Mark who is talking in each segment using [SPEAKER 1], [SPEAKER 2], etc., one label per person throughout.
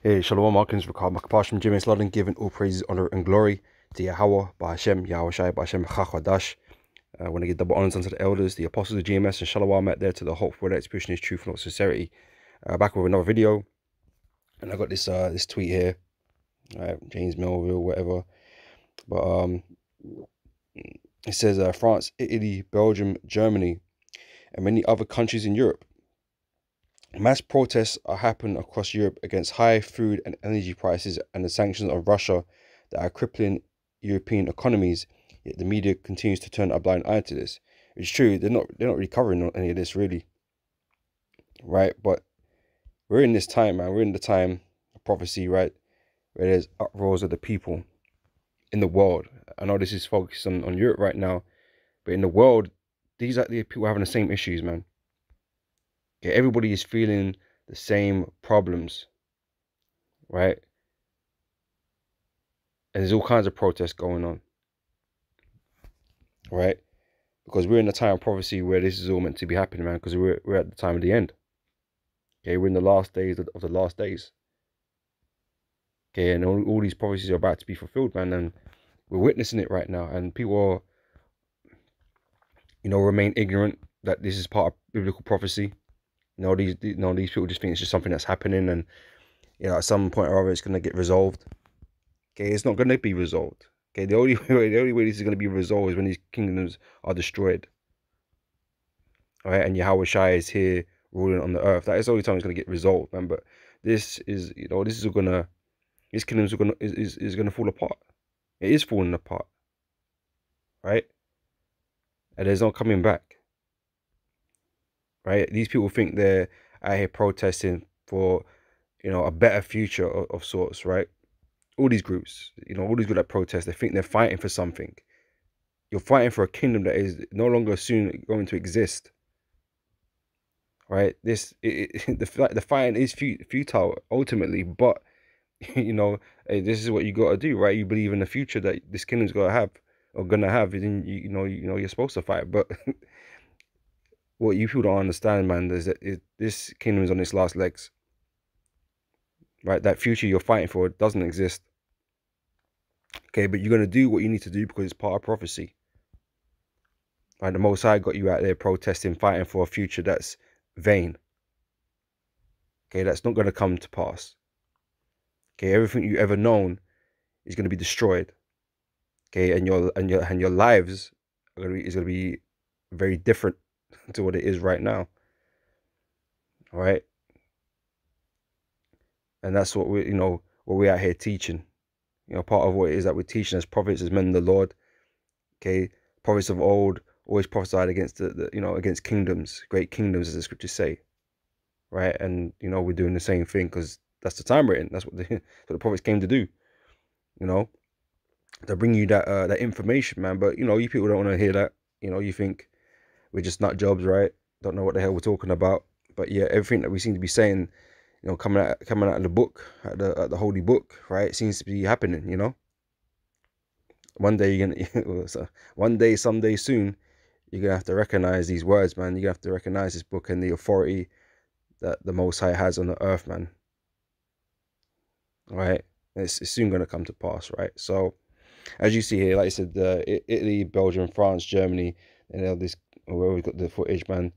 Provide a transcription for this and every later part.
[SPEAKER 1] Hey, Shalom, Markins, Rakal, Makapashim, Jimmy Slodden, giving all praises, honor, and glory to Yahweh, Bahashem, Yahweh Shai, Bahashem, Chachadash. I want to give double honors unto the elders, the apostles of GMS, and Shalom out there to the hope for that expression is truth, not sincerity. Back with another video, and I got this this tweet here, James Melville, whatever. But it says France, Italy, Belgium, Germany, and many other countries in Europe. Mass protests are happening across Europe against high food and energy prices and the sanctions of Russia that are crippling European economies. Yet the media continues to turn a blind eye to this. It's true, they're not really covering any of this really, right? But we're in this time, man. We're in the time of prophecy, right? Where there's uproars of the people in the world. I know this is focused on Europe right now, but in the world, these are the people having the same issues, man. Okay, everybody is feeling the same problems, right? And there's all kinds of protests going on, right? Because we're in a time of prophecy where this is all meant to be happening, man, because we're at the time of the end. Okay, we're in the last days of the last days. Okay, and all these prophecies are about to be fulfilled, man, and we're witnessing it right now. And people are, remain ignorant that this is part of biblical prophecy. These people just think it's just something that's happening, and at some point or other it's gonna get resolved. Okay, it's not gonna be resolved. Okay, the only way this is gonna be resolved is when these kingdoms are destroyed. All right, and Yahweh Shai is here ruling on the earth. That is the only time it's gonna get resolved, man. But this is, this kingdoms are gonna fall apart. It is falling apart, right? And there's no coming back. Right? These people think they're out here protesting for, a better future of sorts, right? All these groups, all these groups that protest, they think they're fighting for something. You're fighting for a kingdom that is no longer soon going to exist, right? The fighting is futile ultimately, but hey, this is what you got to do, right? You believe in the future that this kingdom's gonna have, then you're supposed to fight, but. What you people don't understand, man, is that this kingdom is on its last legs. Right? That future you're fighting for doesn't exist. Okay, but you're going to do what you need to do because it's part of prophecy. Right? The Most High got you out there protesting, fighting for a future that's vain. Okay, that's not going to come to pass. Okay, everything you ever known is going to be destroyed. Okay, and your lives is going to be very different to what it is right now. All right, and that's what what we're out here teaching. Part of what it is that we're teaching as prophets, as men of the Lord. Okay, prophets of old always prophesied against against kingdoms, great kingdoms, as the scriptures say. Right, and we're doing the same thing because that's the time we're in. That's what the prophets came to do. To bring you that information, man. But you people don't want to hear that. You think we're just nut jobs, right? Don't know what the hell we're talking about. But yeah, everything that we seem to be saying, coming out of the book, at the holy book, right? It seems to be happening. One day one day, someday soon, you're gonna have to recognize these words, man. You're gonna have to recognize this book and the authority that the Most High has on the earth, man. All right, it's soon gonna come to pass, right? So, as you see here, like I said, Italy, Belgium, France, Germany, and this. Where we've got the footage, man.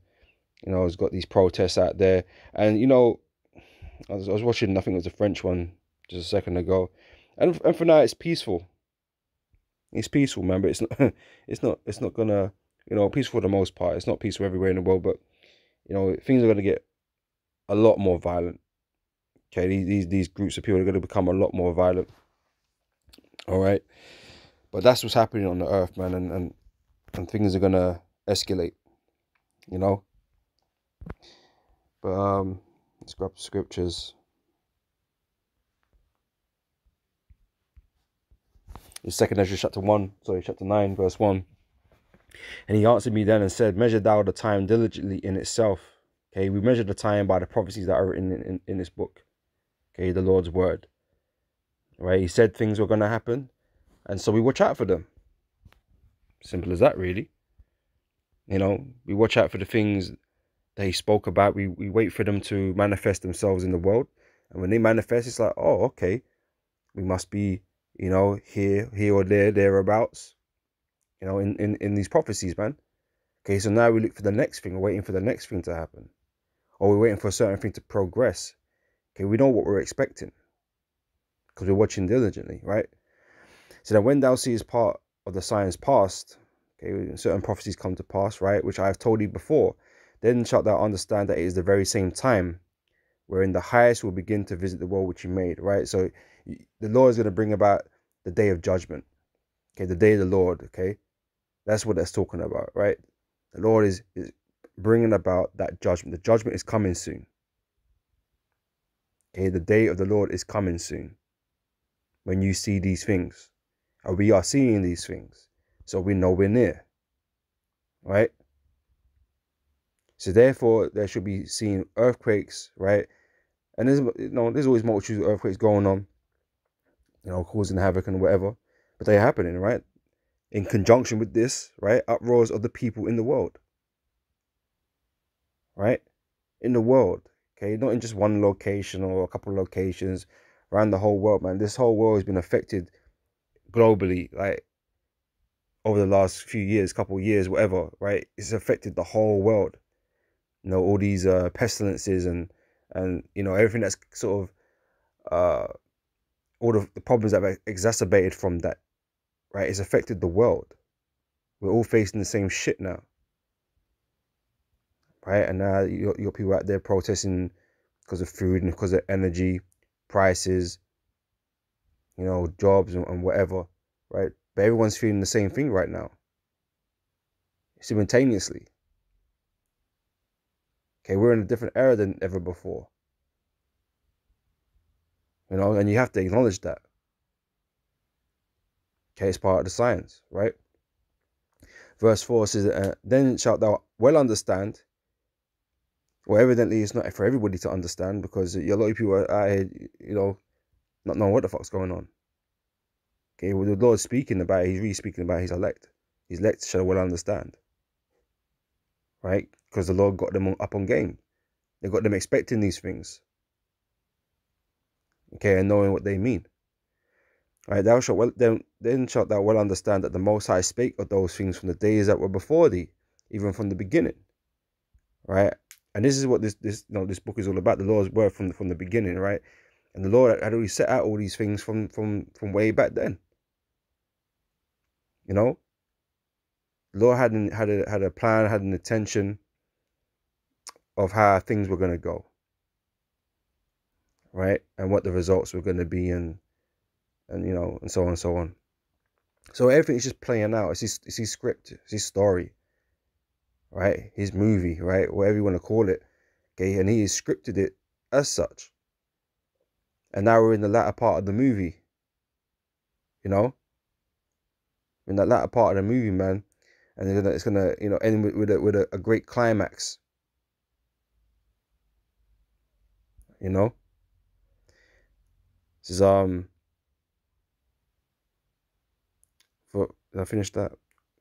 [SPEAKER 1] It's got these protests out there, and I was watching. I think it was a French one just a second ago, and for now it's peaceful. It's peaceful, man, but it's not gonna peaceful for the most part. It's not peaceful everywhere in the world, but things are gonna get a lot more violent. Okay, these groups of people are gonna become a lot more violent. All right, but that's what's happening on the earth, man, and things are gonna escalate, but let's grab the scriptures. It's 2 Ezra chapter 9, verse 1. And he answered me then and said, measure thou the time diligently in itself. Okay, we measure the time by the prophecies that are written in this book. Okay, the Lord's word. Right, he said things were going to happen, and so we watch out for them. Simple as that, really. We watch out for the things that he spoke about. We wait for them to manifest themselves in the world, And when they manifest, it's like, oh, okay, we must be, you know, here or there, thereabouts, you know, in these prophecies, man. Okay, so now we look for the next thing, we're waiting for the next thing to happen. Or we're waiting for a certain thing to progress. Okay, we know what we're expecting because we're watching diligently, right? So that when thou seest part of the signs past, okay, certain prophecies come to pass, right, which I have told you before, then shalt thou understand that it is the very same time wherein the highest will begin to visit the world which he made, right? So the Lord is going to bring about the day of judgment, okay, the day of the Lord, okay? That's what that's talking about, right? The Lord is bringing about that judgment. The judgment is coming soon. Okay, the day of the Lord is coming soon. When you see these things, and we are seeing these things, so we know we're near, right? So therefore, there should be seen earthquakes, right? And there's always multitudes of earthquakes going on, you know, causing havoc and whatever, but they're happening, right? In conjunction with this, right? Uproars of the people in the world, right? In the world, okay? Not in just one location or a couple of locations, around the whole world, man. This whole world has been affected globally, like over the last few years, couple of years, whatever, right? It's affected the whole world. You know, all these pestilences and you know, everything that's sort of all of the problems that have exacerbated from that, right? It's affected the world. We're all facing the same shit now, right? And now you got people out there protesting because of food and because of energy prices, you know, jobs and whatever, right? But everyone's feeling the same thing right now, simultaneously. Okay, we're in a different era than ever before, you know, and you have to acknowledge that. Okay, it's part of the science, right? Verse 4 says, then shalt thou well understand. Well, evidently it's not for everybody to understand because a lot of people are out here, you know, not knowing what the fuck's going on. Okay, well, the Lord's speaking about it, he's really speaking about his elect. His elect shall well understand, right? Because the Lord got them up on game. They got them expecting these things, okay, and knowing what they mean. Right, thou shalt well then shalt thou well understand that the Most High spake of those things from the days that were before thee, even from the beginning. Right, and this is what this you know, this book is all about. The Lord's word from the beginning, right? And the Lord had already set out all these things from way back then. You know, the Lord had a plan, had an intention of how things were going to go, right, and what the results were going to be, and you know, and so on and so on. So everything is just playing out. It's his script, it's his story, right? His movie, right? Whatever you want to call it. Okay, and he has scripted it as such. And now we're in the latter part of the movie. You know, in that latter part of the movie, man, and it's gonna you know, end with a great climax. You know, this is for I finished that.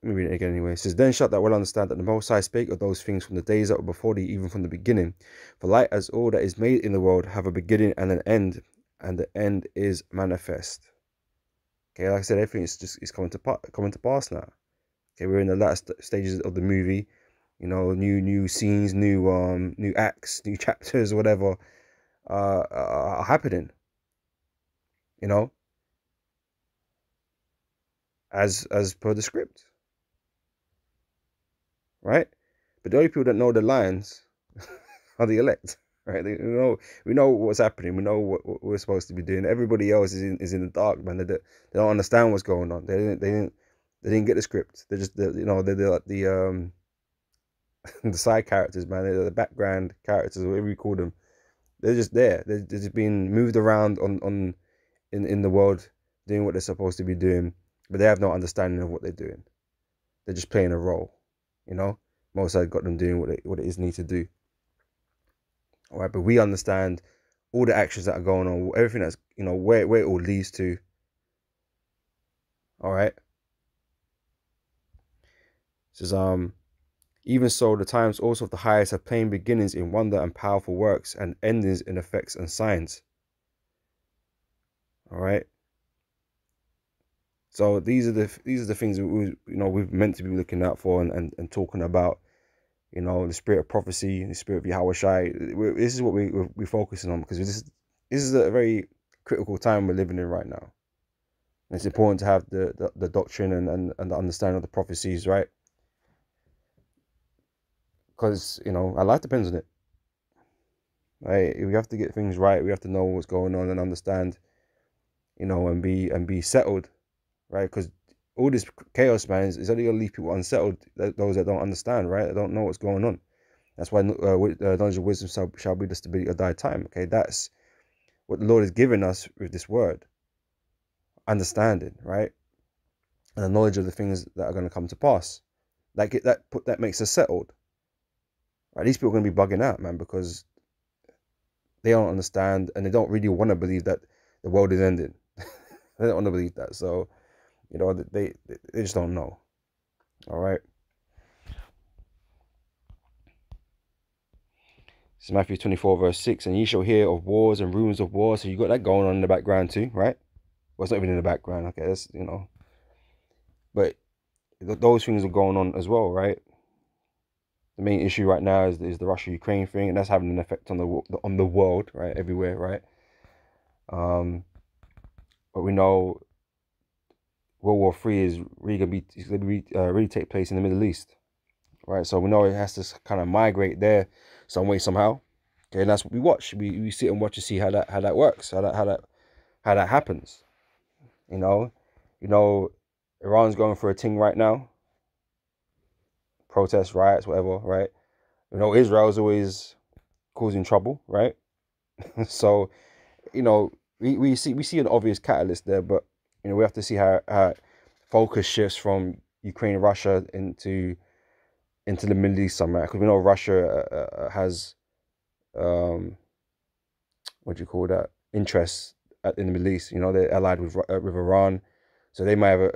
[SPEAKER 1] Let me read it again anyway. It says, then shalt thou well understand that the Most High spake of those things from the days that were before thee, even from the beginning. For like as all that is made in the world have a beginning and an end, and the end is manifest. Okay, like I said, everything is coming to pass now. Okay, we're in the last stages of the movie. You know, new scenes, new acts, new chapters, whatever, are happening. You know, as per the script, right? But the only people that know the lines are the elect, right? We know what's happening. We know what we're supposed to be doing. Everybody else is in the dark, man. They don't understand what's going on. They didn't get the script. They're just you know, they're the the side characters, man. They're the background characters, whatever you call them. They're just there. They're just being moved around in the world, doing what they're supposed to be doing, but they have no understanding of what they're doing. They're just playing a role, you know. Most got them doing what it is need to do. All right, but we understand all the actions that are going on, everything that's, you know, where it all leads to. All right. It says even so the times also of the highest have plain beginnings in wonder and powerful works, and endings in effects and signs. All right. So these are the things that we're meant to be looking out for and talking about. The spirit of prophecy, the spirit of Yahweh Shai. This is what we're focusing on, because this is a very critical time we're living in right now. And it's important to have the doctrine and the understanding of the prophecies, right? Because our life depends on it. Right? We have to get things right. We have to know what's going on and understand, and be settled, right? Because all this chaos, man, is only gonna leave people unsettled. Those that don't understand, right? That don't know what's going on. That's why knowledge of wisdom shall be the stability of thy time. Okay, that's what the Lord has given us with this word, understanding, right, and the knowledge of the things that are going to come to pass. That makes us settled. Right, these people are going to be bugging out, man, because they don't understand and they don't really want to believe that the world is ending. They don't want to believe that, so they just don't know. All right. This is Matthew 24 verse 6, and ye shall hear of wars and rumors of wars. So you got that going on in the background too, right? Well, it's not even in the background. Okay, that's but those things are going on as well, right? The main issue right now is the Russia-Ukraine thing, and that's having an effect on the world, right? Everywhere, right? But we know World War III is really gonna be really take place in the Middle East, right? So we know it has to kind of migrate there some way somehow. Okay, and that's what we watch. We sit and watch to see how that works, how that happens. Iran's going for a thing right now, protests, riots, whatever, right? Israel's always causing trouble, right? So, we see an obvious catalyst there, but we have to see how focus shifts from Ukraine, Russia into the Middle East somehow, because we know Russia has what do you call that, interests in the Middle East. They're allied with Iran, so they might have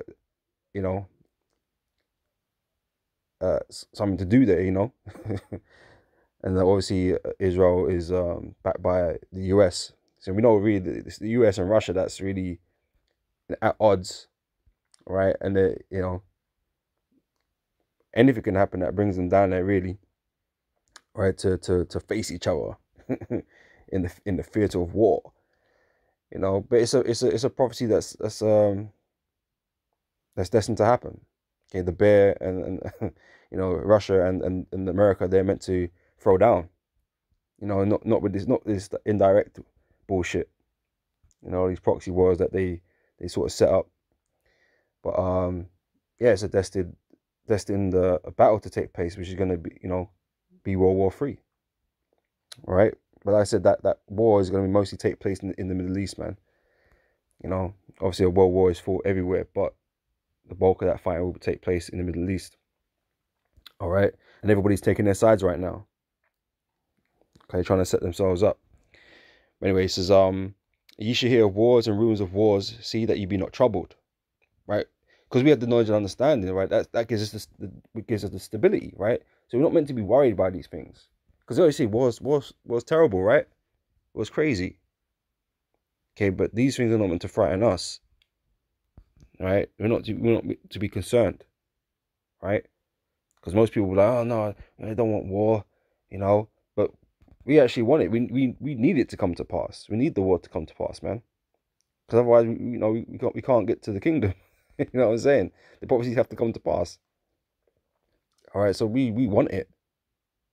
[SPEAKER 1] something to do there, and obviously Israel is backed by the US. So we know really it's the US and Russia that's really at odds, right? And anything can happen that brings them down there, really, right? To face each other in the theater of war, But it's a prophecy that's destined to happen. Okay, the bear and Russia and America, they're meant to throw down. Not with this indirect bullshit. These proxy wars that they sort of set up. But yeah, it's a destined battle to take place, which is going to be World War III. All right, but like I said, that war is going to mostly take place in the Middle East, man. Obviously a world war is fought everywhere, but the bulk of that fighting will take place in the Middle East. All right, and everybody's taking their sides right now. Okay, trying to set themselves up. Anyway, it says, ye should hear of wars and rumors of wars, see that ye be not troubled. Right? Because we have the knowledge and understanding, right? That gives us the stability, right? So we're not meant to be worried by these things. Because obviously was terrible, right? It was crazy. Okay, but these things are not meant to frighten us. Right? We're not to be concerned. Right? Because most people are like, oh no, I don't want war, But we actually want it. We need it to come to pass. We need the war to come to pass, man. Because otherwise, we can't get to the kingdom. You know what I'm saying? The prophecies have to come to pass. All right, so we want it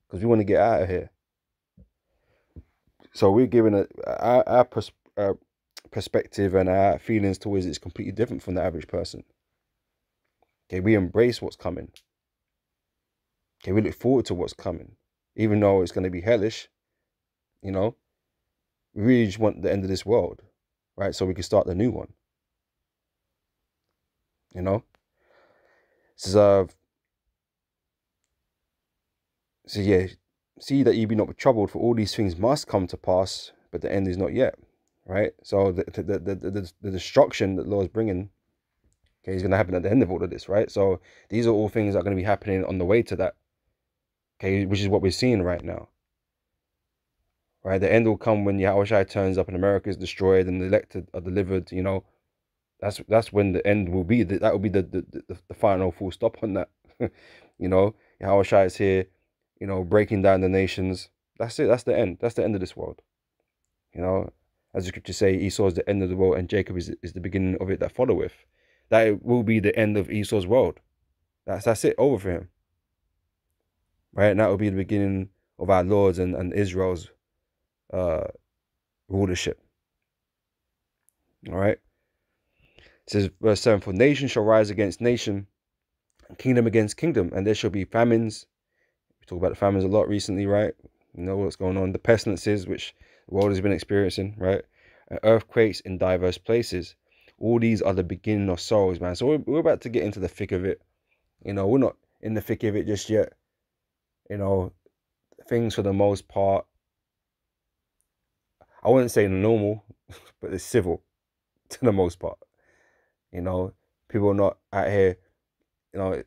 [SPEAKER 1] because we want to get out of here. So we're giving our perspective and our feelings towards it is completely different from the average person. Okay, we embrace what's coming. Okay, we look forward to what's coming, even though it's going to be hellish. We really just want the end of this world, right? So we can start the new one. This is so yeah, see that ye be not troubled, for all these things must come to pass, but the end is not yet, right? So the destruction that the Lord is bringing, okay, is going to happen at the end of all of this, right? So these are all things that are going to be happening on the way to that, okay, which is what we're seeing right now, right? The end will come when Yahushua turns up and America is destroyed and the elected are delivered. You know, that's when the end will be. That will be the final full stop on that. You know, Yahushua is here, you know, breaking down the nations. That's it. That's the end. That's the end of this world. You know, as the scriptures say, Esau is the end of the world and Jacob is the beginning of it that followeth. That will be the end of Esau's world. That's it, over for him. Right? And that will be the beginning of our Lord's and Israel's uh rulership. All right. It says verse 7, for nation shall rise against nation, and kingdom against kingdom, and there shall be famines. We talk about the famines a lot recently, right? You know what's going on, the pestilences which the world has been experiencing, right? And earthquakes in diverse places. All these are the beginning of sorrows, man. So we're about to get into the thick of it. You know, we're not in the thick of it just yet. You know, things for the most part, I wouldn't say normal, but it's civil to the most part. You know, people are not out here, you know,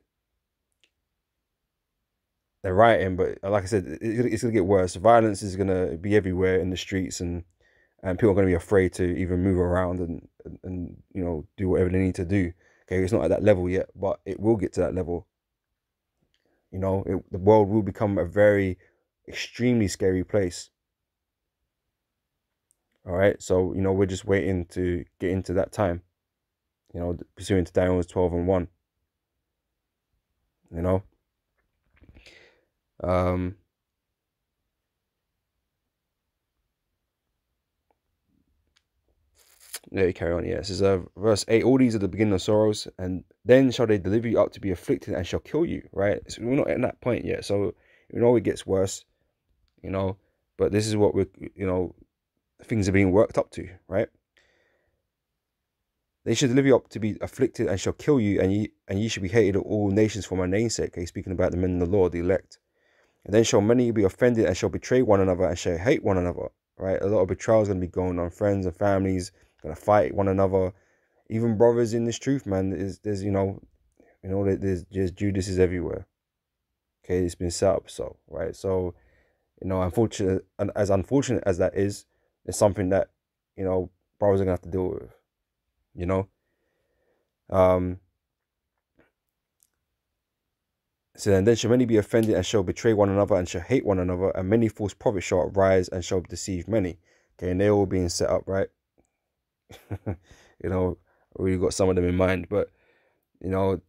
[SPEAKER 1] they're rioting, but like I said, it's gonna get worse. Violence is gonna be everywhere in the streets, and people are gonna be afraid to even move around and you know, do whatever they need to do. Okay, it's not at that level yet, but it will get to that level. You know, the world will become a very extremely scary place. All right, so you know, we're just waiting to get into that time. You know, pursuing to Daniel's 12:1. You know, um, yeah, you carry on. Yeah, this is verse 8. All these are the beginning of sorrows, and then shall they deliver you up to be afflicted and shall kill you. Right, so we're not at that point yet. So you know, it gets worse. You know, but this is what we're, you know, things are being worked up to. Right. They shall deliver you up to be afflicted and shall kill you, and ye shall be hated of all nations for my name's sake. Okay, speaking about the men of the Lord, the elect. And then shall many be offended and shall betray one another and shall hate one another. Right? A lot of betrayals going to be going on. Friends and families going to fight one another. Even brothers in this truth, man. There's there's Judas everywhere. Okay, it's been set up so, right? So, you know, unfortunate, and as unfortunate as that is, it's something that, you know, brothers are gonna have to deal with. You know, um. So then shall many be offended and shall betray one another and shall hate one another, and many false prophets shall arise and shall deceive many. Okay, and they're all being set up, right? You know, we got some of them in mind, but you know,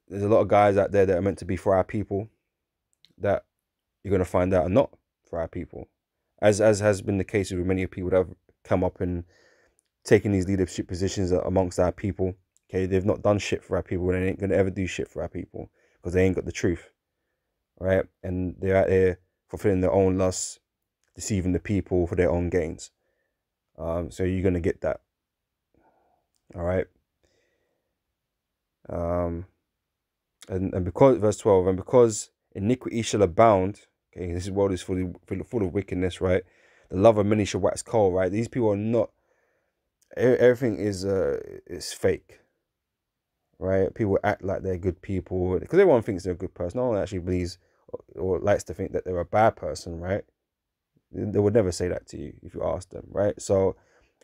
[SPEAKER 1] there's a lot of guys out there that are meant to be for our people that you're gonna find out are not for our people, as has been the case with many people that have come up and taken these leadership positions amongst our people. Okay, they've not done shit for our people, and they ain't gonna ever do shit for our people because they ain't got the truth, right? And they're out there fulfilling their own lusts, deceiving the people for their own gains. So you're gonna get that. All right. And because verse 12, and because iniquity shall abound, okay, this world is full of wickedness, right? The love of many shall wax cold, right? These people are not, everything is fake, right? People act like they're good people because everyone thinks they're a good person. No one actually believes or likes to think that they're a bad person, right? They would never say that to you if you ask them, right? So,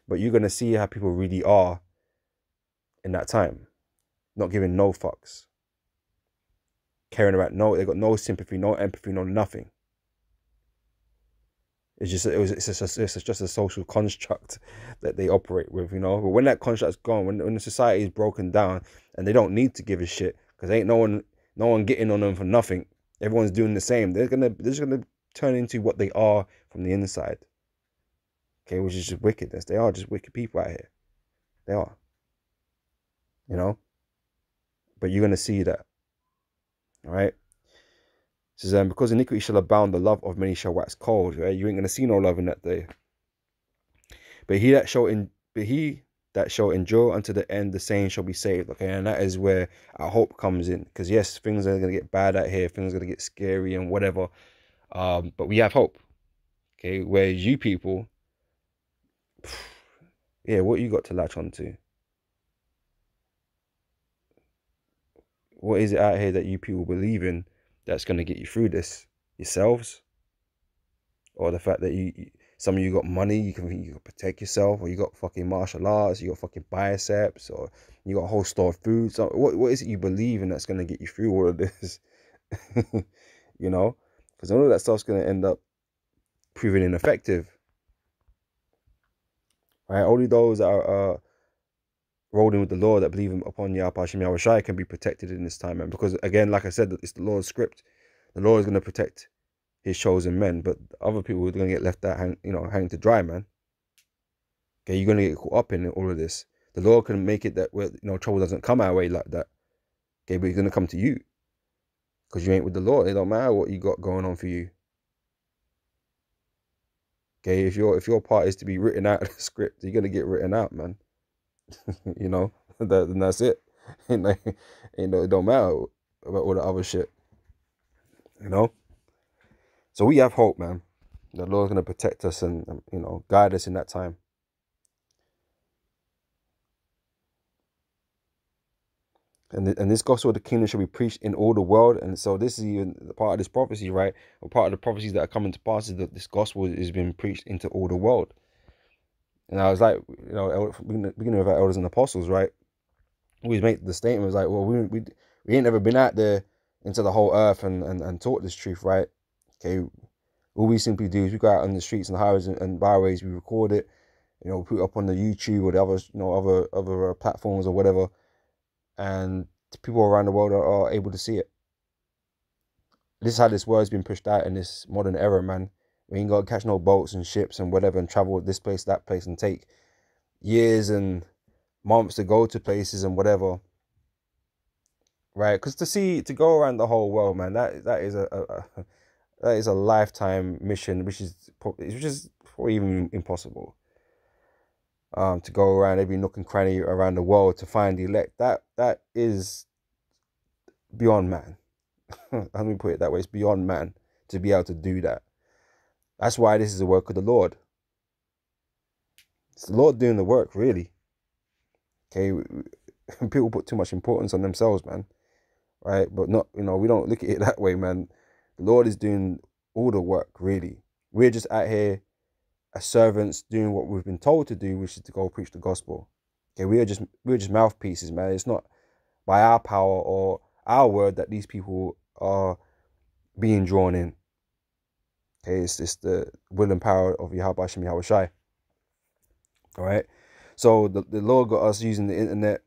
[SPEAKER 1] but you're gonna see how people really are in that time, not giving no fucks, caring about they got no sympathy, no empathy, no nothing. It's just a social construct that they operate with, you know. But when that construct's gone, when the society is broken down and they don't need to give a shit because ain't no one getting on them for nothing. Everyone's doing the same. They're just gonna turn into what they are from the inside. Okay, which is just wickedness. They are just wicked people out here. They are, you know. But you're gonna see that, all right. It says, because iniquity shall abound, the love of many shall wax cold. Right? You ain't gonna see no love in that day. But he that shall endure unto the end, the same shall be saved. Okay, and that is where our hope comes in. Because yes, things are gonna get bad out here, things are gonna get scary and whatever. But we have hope. Okay, whereas you people, yeah, what you got to latch onto? What is it out here that you people believe in that's gonna get you through this? Yourselves? Or the fact that Some of you got money, you can protect yourself, or you got fucking martial arts, you got fucking biceps, or you got a whole store of food. So what is it you believe in that's gonna get you through all of this? You know, because all of that stuff's gonna end up proving ineffective, right? Only those that are rolling with the Lord, that believe upon Yahweh Hashem Yahweh Shai, can be protected in this time, man. Because again, like I said, it's the Lord's script. The Lord is going to protect his chosen men, but other people are going to get left out, hanging to dry, man. Okay, you're going to get caught up in all of this. The Lord can make it that, trouble doesn't come our way like that. Okay, but it's going to come to you because you ain't with the Lord. It don't matter what you got going on for you. Okay, if your part is to be written out of the script, you're going to get written out, man. You know, then that's it. It don't matter about all the other shit. You know, so we have hope, man. The Lord's gonna protect us and guide us in that time. And this gospel of the kingdom shall be preached in all the world. And so this is even part of this prophecy, right? Or part of the prophecies that are coming to pass is that this gospel is being preached into all the world. And I was like, beginning of our elders and apostles, right? We make the statement, was like, well, we ain't never been out there into the whole earth and taught this truth, right? Okay, all we simply do is we go out on the streets and highways and byways, we record it, put it up on the YouTube or the other other platforms or whatever, and people around the world are able to see it. This is how this word's been pushed out in this modern era, man. We ain't got to catch no boats and ships and whatever and travel this place, that place, and take years and months to go to places and whatever, right? Because to go around the whole world, man, that is a lifetime mission, which is probably even impossible. To go around every nook and cranny around the world to find the elect, that is beyond man. Let me put it that way. It's beyond man to be able to do that. That's why this is the work of the Lord. It's the Lord doing the work, really. Okay, people put too much importance on themselves, man. Right, but not, we don't look at it that way, man. The Lord is doing all the work, really. We're just out here as servants doing what we've been told to do, which is to go preach the gospel. Okay, we're just mouthpieces, man. It's not by our power or our word that these people are being drawn in. Okay, it's the will and power of Yahweh Hashem Yahweh Shai. All right, so the Lord got us using the internet,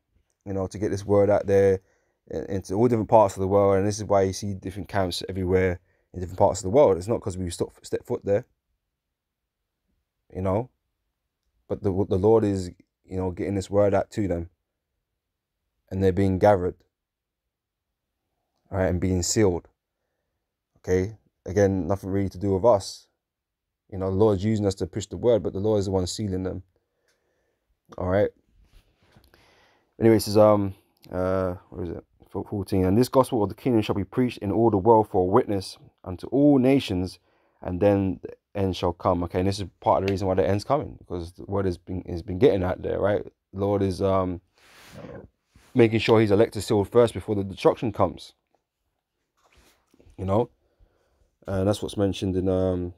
[SPEAKER 1] to get this word out there into all different parts of the world, and this is why you see different camps everywhere in different parts of the world. It's not because we step foot there, but the Lord is, getting this word out to them, and they're being gathered, all right, and being sealed. Okay, again, nothing really to do with us. The Lord's using us to push the word, but the Lord is the one sealing them. All right. Anyway, it says what is it? 14. And this gospel of the kingdom shall be preached in all the world for a witness unto all nations, and then the end shall come. Okay, and this is part of the reason why the end's coming, because the word has been getting out there, right? The Lord is making sure his elect is sealed first before the destruction comes. And that's what's mentioned in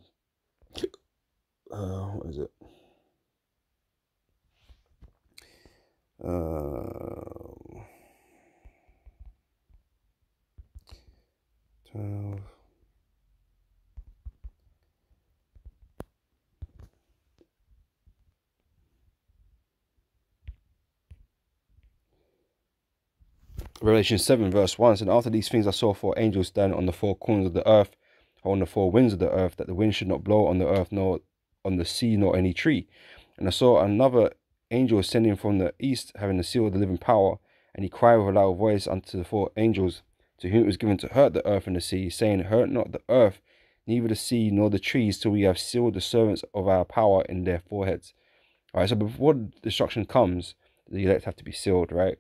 [SPEAKER 1] what is it? 12. Revelation 7 verse 1 said, after these things I saw 4 angels standing on the 4 corners of the earth, or on the 4 winds of the earth, that the wind should not blow on the earth, nor on the sea, nor any tree. And I saw another angel ascending from the east, having the seal of the living power, and he cried with a loud voice unto the 4 angels, to whom it was given to hurt the earth and the sea, saying, hurt not the earth, neither the sea, nor the trees, till we have sealed the servants of our power in their foreheads. All right, so before destruction comes, the elect have to be sealed, right?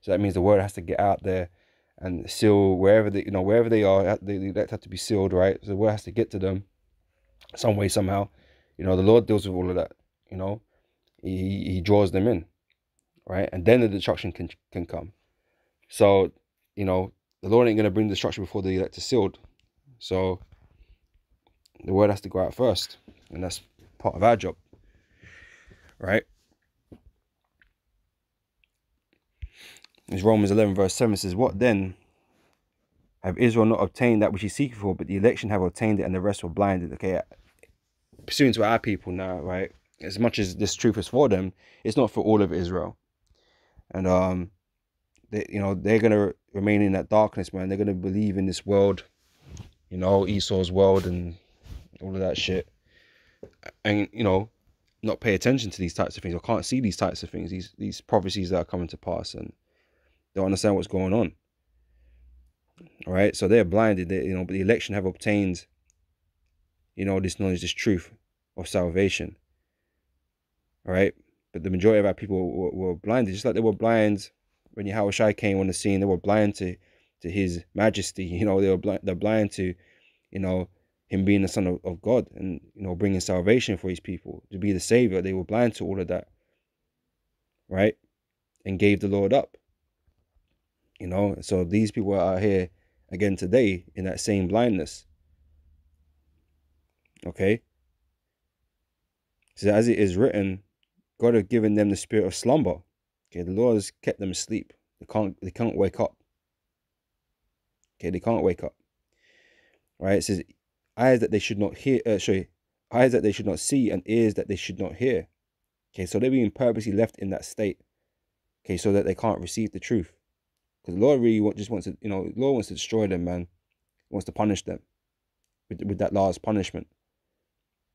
[SPEAKER 1] So that means the word has to get out there and seal wherever they, wherever they are. The elect have to be sealed, right? So the word has to get to them some way, somehow. The Lord deals with all of that. He draws them in, right? And then the destruction can come. So, the Lord ain't going to bring destruction before the elect is sealed. So the word has to go out first, and that's part of our job, right? As Romans 11 verse 7 says, what then? Have Israel not obtained that which he seeketh for, but the election have obtained it, and the rest were blinded. Okay, pursuing to our people now, right? As much as this truth is for them, it's not for all of Israel. And they're gonna remain in that darkness, man. They're gonna believe in this world, Esau's world and all of that shit, and not pay attention to these types of things, or can't see these types of things, these prophecies that are coming to pass, and don't understand what's going on. All right, so they're blinded. But the election have obtained, this knowledge, this truth of salvation. All right, but the majority of our people were blinded, just like they were blind when Yahushua came on the scene. They were blind to his majesty. They're blind to, him being the Son of God, and bringing salvation for his people, to be the Savior. They were blind to all of that, right? And gave the Lord up. So these people are here again today in that same blindness. Okay. So as it is written, God has given them the spirit of slumber. Okay, the Lord has kept them asleep. They can't wake up. Okay, they can't wake up. Right? It says, eyes that they should not hear, eyes that they should not see, and ears that they should not hear. Okay, so they're being purposely left in that state. Okay, so that they can't receive the truth. Because the Lord really just wants to, the Lord wants to destroy them, man. He wants to punish them with that last punishment.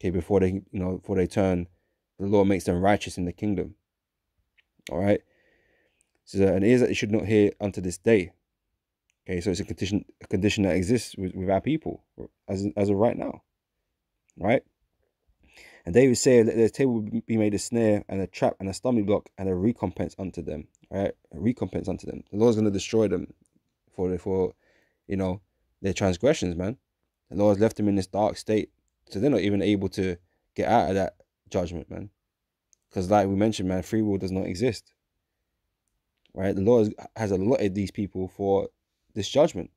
[SPEAKER 1] Okay, before they turn, the Lord makes them righteous in the kingdom. All right. So, and ears that they should not hear unto this day. Okay, so it's a condition that exists with our people as of right now. Right. And David said, let their table be made a snare and a trap and a stumbling block and a recompense unto them. Right, a recompense unto them. The Lord's going to destroy them for their transgressions, man. The Lord's left them in this dark state, so they're not even able to get out of that judgment, man. Because like we mentioned, man, free will does not exist. Right, the Lord has allotted these people for this judgment,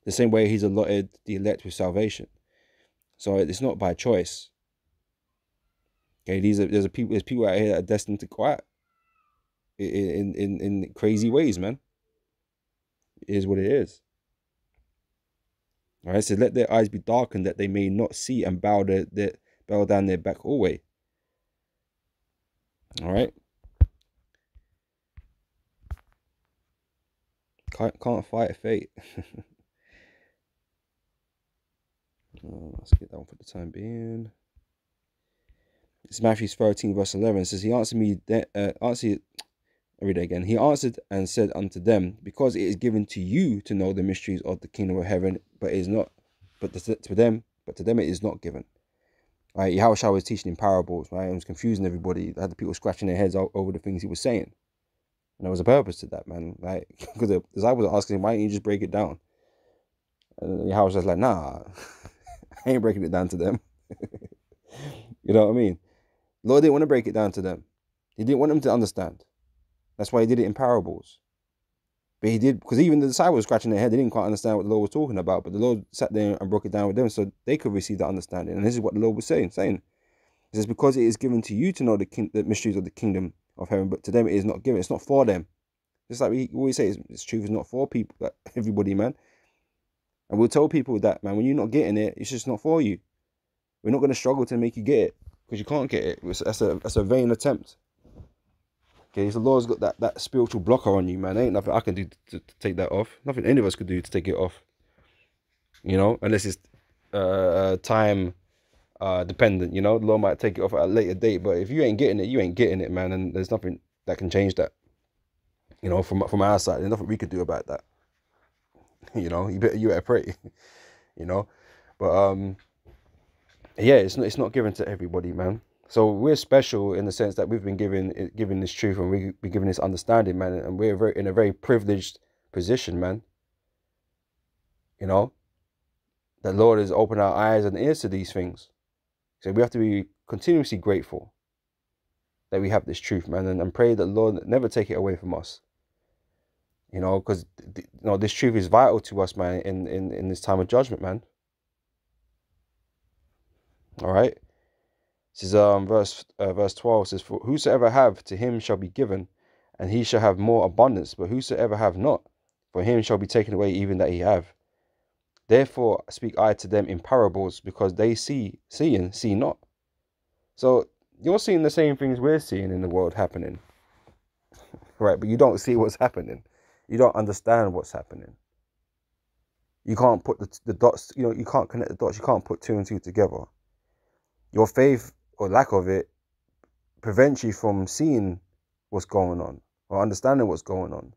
[SPEAKER 1] the same way He's allotted the elect with salvation. So it's not by choice. Okay, there's people out here that are destined to go out in crazy ways, man. It is what it is. All right, so let their eyes be darkened that they may not see, and bow down their back always. All right. Can't fight fate. Let's get that one for the time being. It's Matthew 13 verse 11. It says, he answered me, I read it again. He answered and said unto them, because it is given to you to know the mysteries of the kingdom of heaven, but it is not, but to them it is not given. Right, Yahushua was teaching in parables, right? It was confusing everybody. Had the people scratching their heads over the things he was saying. And there was a purpose to that, man. Right? Because the disciples were asking him, why didn't you just break it down? And Yahushua was like, nah, I ain't breaking it down to them. You know what I mean? Lord didn't want to break it down to them. He didn't want them to understand. That's why he did it in parables. But he did, because even the disciples scratching their head, they didn't quite understand what the Lord was talking about. But the Lord sat there and broke it down with them so they could receive that understanding. And this is what the Lord was saying. He says, because it is given to you to know the mysteries of the kingdom of heaven, but to them it is not given. It's not for them. Just like we always say, this truth is not for people, like everybody, man. And we'll tell people that, man, when you're not getting it, it's just not for you. We're not going to struggle to make you get it, because you can't get it. That's a vain attempt. Okay, so the Lord's got that spiritual blocker on you, man. There ain't nothing I can do to take that off. Nothing any of us could do to take it off. Unless it's time dependent. The Lord might take it off at a later date. But if you ain't getting it, you ain't getting it, man. And there's nothing that can change that. From our side, there's nothing we could do about that. You better pray. But yeah, it's not given to everybody, man. So we're special in the sense that we've been given this truth, and we've been given this understanding, man. And we're in a very privileged position, man. The Lord has opened our eyes and ears to these things. So we have to be continuously grateful that we have this truth, man, and pray that the Lord never take it away from us. Because this truth is vital to us, man, in this time of judgment, man. All right. This is verse 12 says, "For whosoever have, to him shall be given, and he shall have more abundance. But whosoever have not, for him shall be taken away even that he have. Therefore speak I to them in parables, because they see and see not." So you're seeing the same things we're seeing in the world happening, right? But you don't see what's happening. You don't understand what's happening. You can't put the dots, you can't connect the dots. You can't put two and two together. Your faith, or lack of it, prevents you from seeing what's going on or understanding what's going on.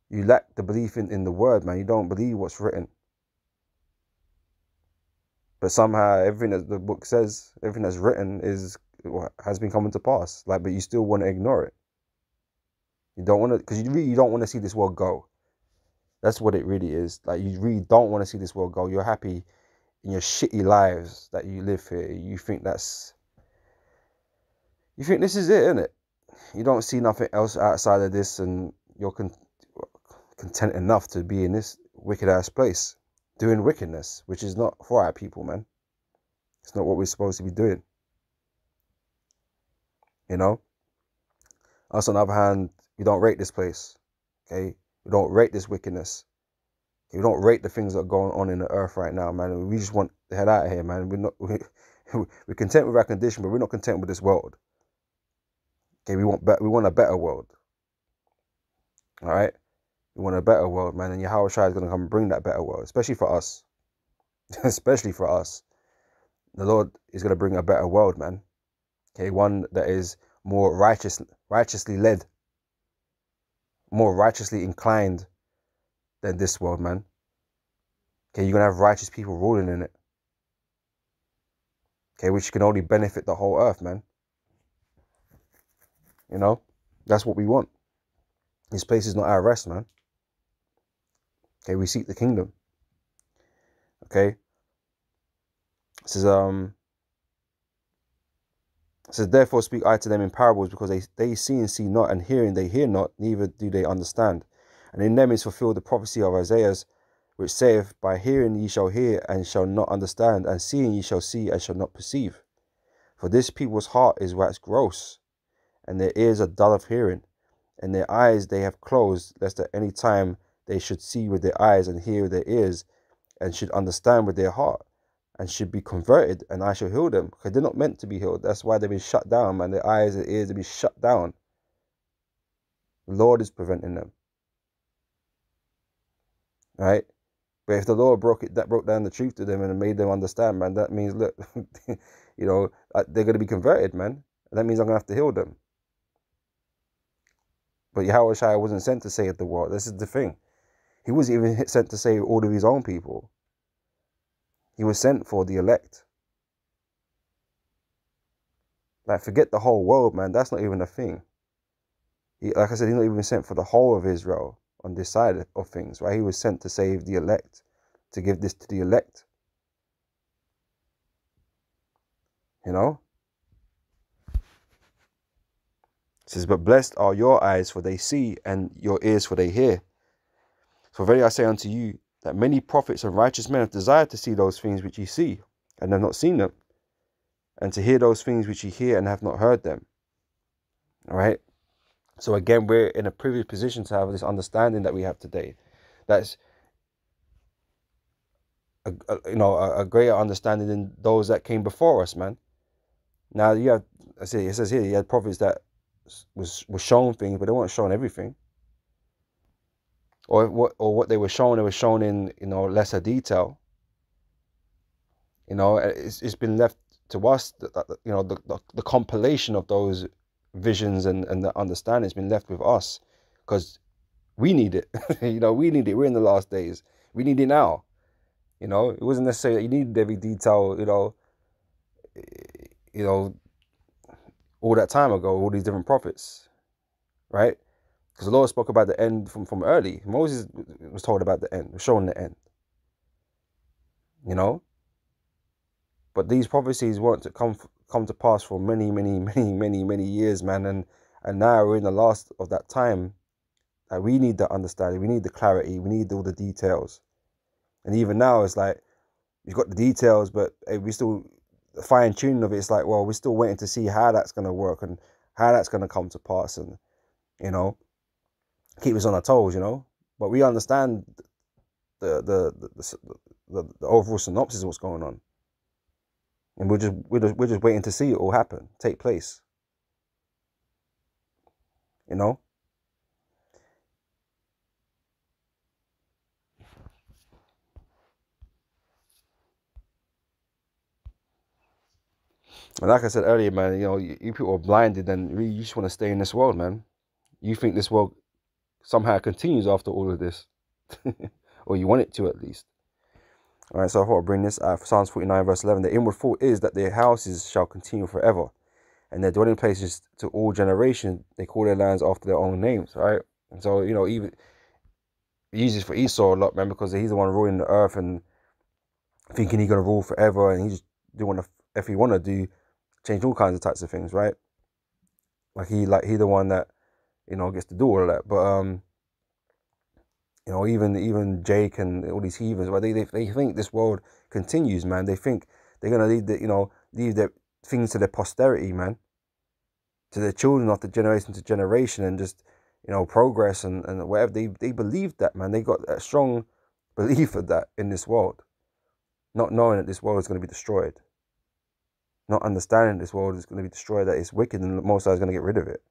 [SPEAKER 1] You lack the belief in the word, man. You don't believe what's written. But somehow everything that the book says, everything that's written has been coming to pass. But you still want to ignore it. You don't want to, because you don't want to see this world go. That's what it really is. You really don't want to see this world go. You're happy in your shitty lives that you live here. You think this is it, isn't it? You don't see nothing else outside of this, and you're content enough to be in this wicked ass place doing wickedness, which is not for our people, man. It's not what we're supposed to be doing. Us, on the other hand, we don't rate this place. Okay, we don't rate this wickedness. Okay? We don't rate the things that are going on in the earth right now, man. We just want the hell out of here, man. We're content with our condition, but we're not content with this world. Okay, we want a better world. All right, we want a better world, man. And Yahweh Shai is going to come and bring that better world, especially for us. Especially for us, the Lord is going to bring a better world, man. Okay, one that is more righteously led, more righteously inclined than this world, man. Okay, you're going to have righteous people ruling in it. Okay, which can only benefit the whole earth, man. That's what we want. This place is not our rest, man. Okay, we seek the kingdom. Okay. It says, "Therefore speak I to them in parables, because they see and see not, and hearing they hear not, neither do they understand. And in them is fulfilled the prophecy of Isaiah, which saith, By hearing ye shall hear, and shall not understand, and seeing ye shall see, and shall not perceive. For this people's heart is waxed gross, and their ears are dull of hearing, and their eyes they have closed, lest at any time they should see with their eyes, and hear with their ears, and should understand with their heart, and should be converted, and I shall heal them." Because they're not meant to be healed. That's why they've been shut down, man. Their eyes and ears have been shut down. The Lord is preventing them. Right? But if the Lord broke down the truth to them and made them understand, man, that means, look, they're going to be converted, man. And that means I'm going to have to heal them. But Yahweh Shai wasn't sent to save the world. This is the thing. He wasn't even sent to save all of his own people. He was sent for the elect. Forget the whole world, man. That's not even a thing. Like I said, he's not even sent for the whole of Israel on this side of things, right? He was sent to save the elect, to give this to the elect. It says, "But blessed are your eyes, for they see, and your ears, for they hear. For verily I say unto you, that many prophets and righteous men have desired to see those things which ye see, and have not seen them, and to hear those things which ye hear, and have not heard them." All right. So again, we're in a privileged position to have this understanding that we have today. That's a greater understanding than those that came before us, man. Now you have, it says here, you had prophets that was shown things, but they weren't shown everything. Or what they were shown in lesser detail. It's been left to us, the compilation of those visions and the understanding has been left with us, because we need it. We need it. We're in the last days. We need it now. It wasn't necessarily that you needed every detail, all that time ago, all these different prophets, right? Because the Lord spoke about the end from early. Moses was told about the end, was shown the end. But these prophecies weren't to come to pass for many, many, many, many, many years, man. And now we're in the last of that time. We need the understanding. We need the clarity. We need all the details. And even now, it's like We've got the details, but we still, the fine tuning of it, it's like, well, we're still waiting to see how that's going to work and how that's going to come to pass, and you know, keep us on our toes, you know. But we understand the overall synopsis of what's going on, and we're just waiting to see it all happen, take place, you know. And like I said earlier, man, you know, you people are blinded, and really you just want to stay in this world, man. You think this world somehow continues after all of this, or you want it to at least. All right, so I thought I'd bring this out. Psalms 49 verse 11. The inward thought is that their houses shall continue forever, and their dwelling places to all generations. They call their lands after their own names, right? And so, you know, even it uses for Esau a lot, man, because he's the one ruling the earth and thinking he's gonna rule forever, and he just do want to, if he want to do, change all kinds of types of things, right? He the one that, you know, gets to do all of that. But you know, even Jake and all these heathens, well, they think this world continues, man. They think they're gonna leave their things to their posterity, man, to their children, after generation to generation, and just, you know, progress and whatever. They believe that, man. They got a strong belief of that in this world, not knowing that this world is going to be destroyed, not understanding this world is going to be destroyed, that it's wicked and the Most High is going to get rid of it.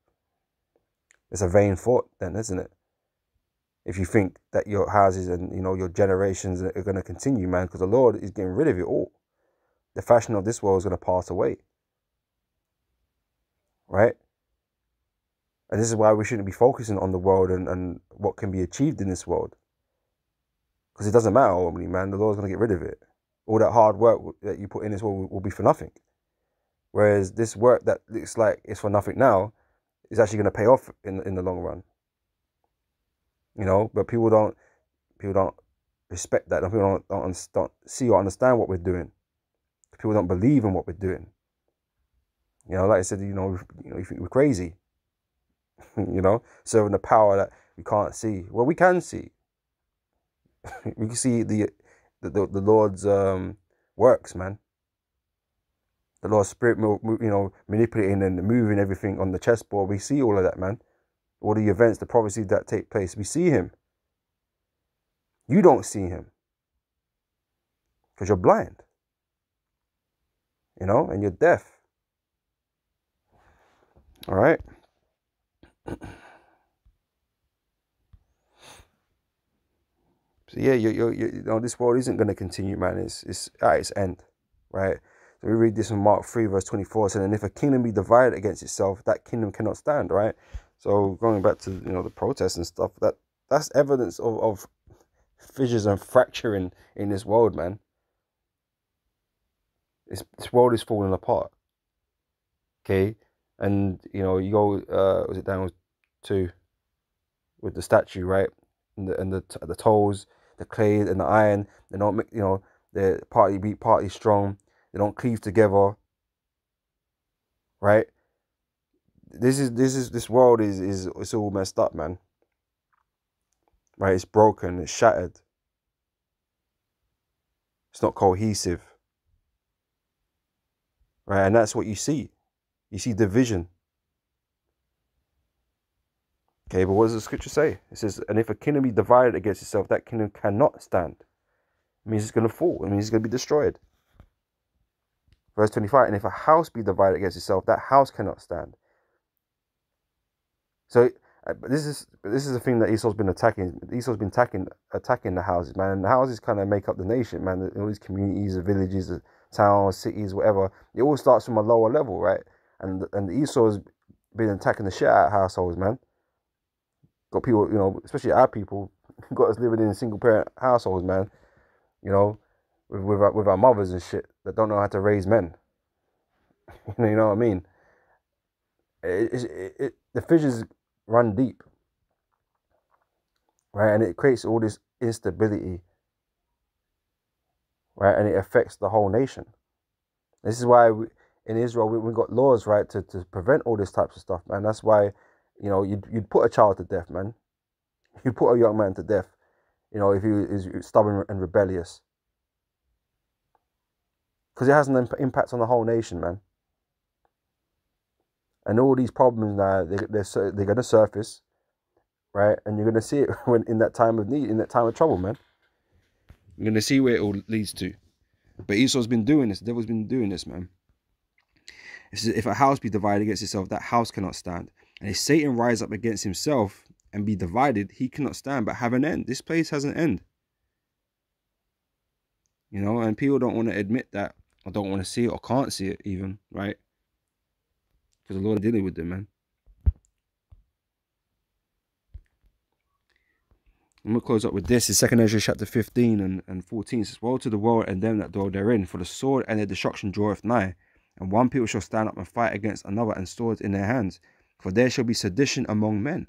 [SPEAKER 1] It's a vain thought, then, isn't it? If you think that your houses and, you know, your generations are going to continue, man, because the Lord is getting rid of it all. The fashion of this world is going to pass away, right? And this is why we shouldn't be focusing on the world and what can be achieved in this world, because it doesn't matter ultimately, man. The Lord's going to get rid of it. All that hard work that you put in this world will be for nothing. Whereas this work that looks like it's for nothing now is actually going to pay off in the long run. You know, but people don't respect that. People don't see or understand what we're doing. People don't believe in what we're doing. You know, like I said, you know, you think we're crazy. You know, serving the power that we can't see. Well, we can see. We can see the Lord's works, man. The Lord's Spirit, you know, manipulating and moving everything on the chessboard. We see all of that, man. All the events, the prophecies that take place. We see Him. You don't see Him because you're blind, you know, and you're deaf. All right. So yeah, you know, this world isn't going to continue, man. It's at its end, right? So we read this in Mark 3 verse 24, saying, and if a kingdom be divided against itself, that kingdom cannot stand, right? So going back to, you know, the protests and stuff, that's evidence of fissures and fracturing in this world, man. This world is falling apart. Okay, and you know, you go, was it down to with the statue, right? And the toes, the clay and the iron, they don't, you know, they're partly weak, partly strong. They don't cleave together, right? This world is it's all messed up, man. Right? It's broken. It's shattered. It's not cohesive, right? And that's what you see. You see division. Okay, but what does the scripture say? It says, and if a kingdom be divided against itself, that kingdom cannot stand. It means it's going to fall. It means it's going to be destroyed. Verse 25, and if a house be divided against itself, that house cannot stand. So this is the thing that Esau's been attacking. Esau's been attacking the houses, man. And the houses kind of make up the nation, man. All these communities, the villages, the towns, cities, whatever. It all starts from a lower level, right? And Esau's been attacking the shit out of households, man. Got people, you know, especially our people, got us living in single parent households, man. You know, with our mothers and shit that don't know how to raise men. You know what I mean? The fissures run deep, right? And it creates all this instability, right? And it affects the whole nation. This is why in Israel we got laws, right, to prevent all this types of stuff, man. That's why, you know, you'd put a child to death, man. You'd put a young man to death, you know, if he is stubborn and rebellious. Because it has an impact on the whole nation, man. And all these problems now, they're going to surface, right? And you're going to see it when in that time of need, in that time of trouble, man. You're going to see where it all leads to. But Esau's been doing this. The devil's been doing this, man. It says, if a house be divided against itself, that house cannot stand. And if Satan rise up against himself and be divided, he cannot stand, but have an end. This place has an end. You know, and people don't want to admit that, or don't want to see it, or can't see it even, right? Because the Lord is dealing with them, man. I'm going to close up with this. It's 2 Ezra chapter 15 and 14. It says, woe to the world and them that dwell therein, for the sword and their destruction draweth nigh. And one people shall stand up and fight against another, and swords in their hands. For there shall be sedition among men.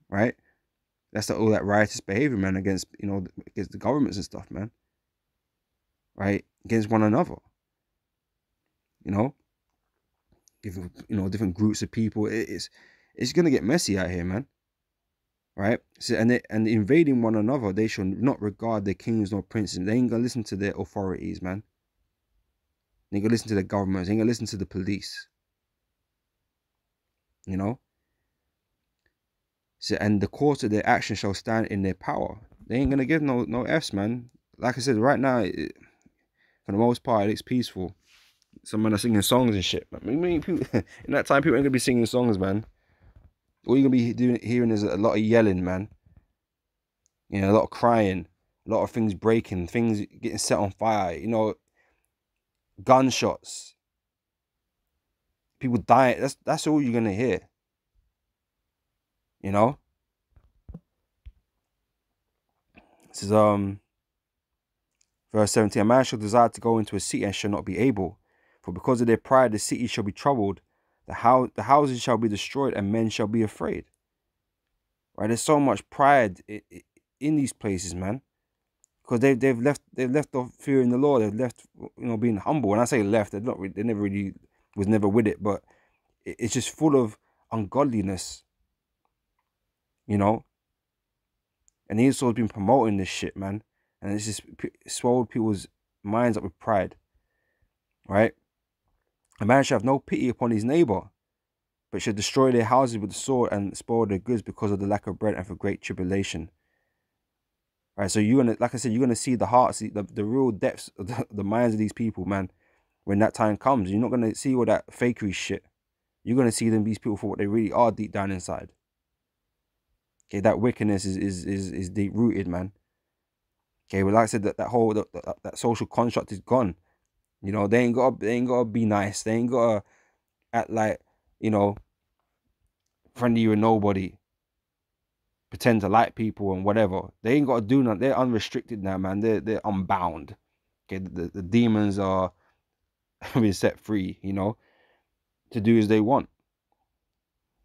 [SPEAKER 1] Right? That's all that riotous behavior, man, against, you know, against the governments and stuff, man. Right? Against one another. You know? Different groups of people. It's going to get messy out here, man. Right? So, and invading one another, they shall not regard their kings nor princes. They ain't going to listen to their authorities, man. They ain't going to listen to the governments. They ain't going to listen to the police. You know? So, and the course of their action shall stand in their power. They ain't going to give no F's, man. Like I said, right now, for the most part, it's peaceful. Some men are singing songs and shit. I mean, people, in that time, people ain't going to be singing songs, man. All you're going to be hearing is a lot of yelling, man. You know, a lot of crying. A lot of things breaking. Things getting set on fire. You know, gunshots. People dying. That's all you're going to hear. You know? This is, verse 17. A man shall desire to go into a city and shall not be able. For because of their pride, the city shall be troubled. The houses shall be destroyed, and men shall be afraid. Right? There's so much pride in these places, man. Because they've left off fearing the Lord. They've left, being humble. When I say left, they never really was never with it. But it's just full of ungodliness. You know. And Esau's been promoting this shit, man. And it's just swelled people's minds up with pride. Right? A man shall have no pity upon his neighbor, but shall destroy their houses with the sword and spoil their goods because of the lack of bread and for great tribulation. Right, so you're gonna, like I said, you're gonna see the hearts, the real depths of the minds of these people, man. When that time comes, you're not gonna see all that fakery shit. You're gonna see these people for what they really are deep down inside. Okay, that wickedness is deep rooted, man. Okay, but like I said, that social construct is gone. You know, they ain't gotta be nice. They ain't gotta act like, friendly with nobody. Pretend to like people and whatever. They ain't gotta do nothing. They're unrestricted now, man. They're unbound. Okay, the demons are being set free, to do as they want.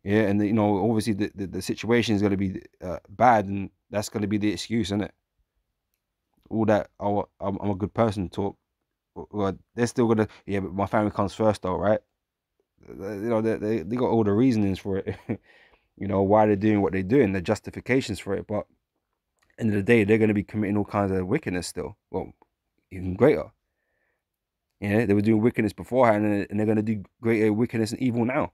[SPEAKER 1] Yeah, and obviously the situation is gonna be bad, and that's gonna be the excuse, isn't it? All that I'm a good person talk. Well, they're still gonna, yeah, but my family comes first though, right? They got all the reasonings for it. Why they're doing what they're doing, the justifications for it. But end of the day, they're going to be committing all kinds of wickedness still. Well, even greater. They were doing wickedness beforehand, and they're going to do greater wickedness and evil now.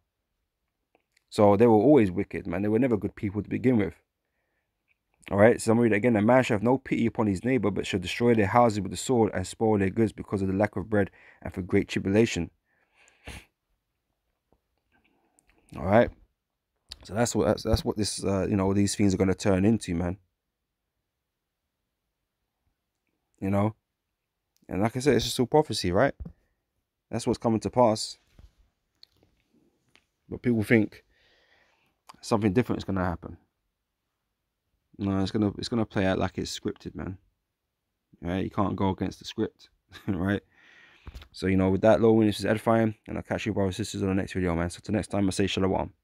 [SPEAKER 1] So they were always wicked, man. They were never good people to begin with. All right, so I'm reading it again. A man shall have no pity upon his neighbor, but shall destroy their houses with the sword and spoil their goods because of the lack of bread and for great tribulation. All right, so that's what this these things are going to turn into, man. And like I said, it's just all prophecy, right? That's what's coming to pass. But people think something different is going to happen. No, it's gonna play out like it's scripted, man. Right? You can't go against the script, right? So with that, Lord, this is edifying, and I'll catch you brothers and sisters on the next video, man. So till next time, I say shalom.